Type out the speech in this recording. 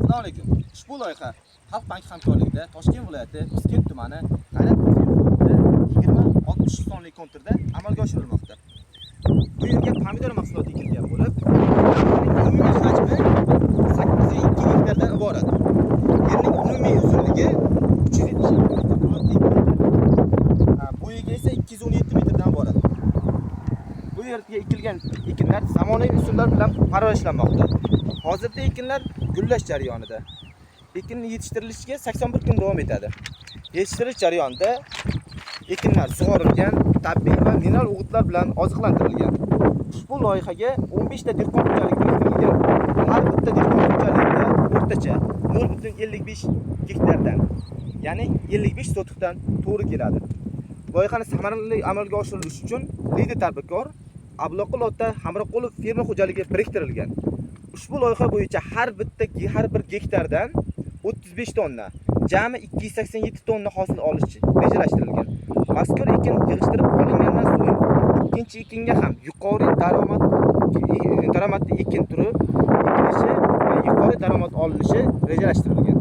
Assalomu alaykum. Ushbu loyiha Xalq banki hamkorligida Toshkent viloyati Piskent tumani G'ayrat hududida 20-60 sonli konturda amalga oshirilmoqda. Bu yerga pomidor mahsuloti ekilgan bo'lib, umumiy hajmi 802 gektardan iborat. Yerning umumiy uzunligi 370 metr, bo'yiga esa 217 metrdan iborat. Bu yerga ekilgan ekinlar zamonaviy usullar bilan parvarishlanmoqda. Hozirda ekinlar gullash jarayonida. Ekinni yetishtirilishiga 81 kun davom etadi. Yetishtirish jarayonida ekinlar sug'orilgan, tabiiy va mineral o'g'itlar bilan oziqlantirilgan. Ushbu loyihaga 15 ta dehqon xo'jaligi biriktirilgan. Har bitta dehqon xo'jaligida o'rtacha 0.55 gektardan, ya'ni 55 sotixdan to'g'ri keladi. Loyihani samarali amalga oshirilishi uchun lider tadbirkor Abloqul ota Hamroqulov fermer xo'jaligi biriktirilgan. Ushbu loyiha bo'yicha har bir gektardan 35 tonna, jami 287 tonna hosil olish rejalashtirilgan. Mazkur ekin yig'ishtirib olingandan so'ng ikkinchi ekinga ham yuqori daromadli ekin turi ekilishi va yuqori daromad olinishi rejalashtirilgan.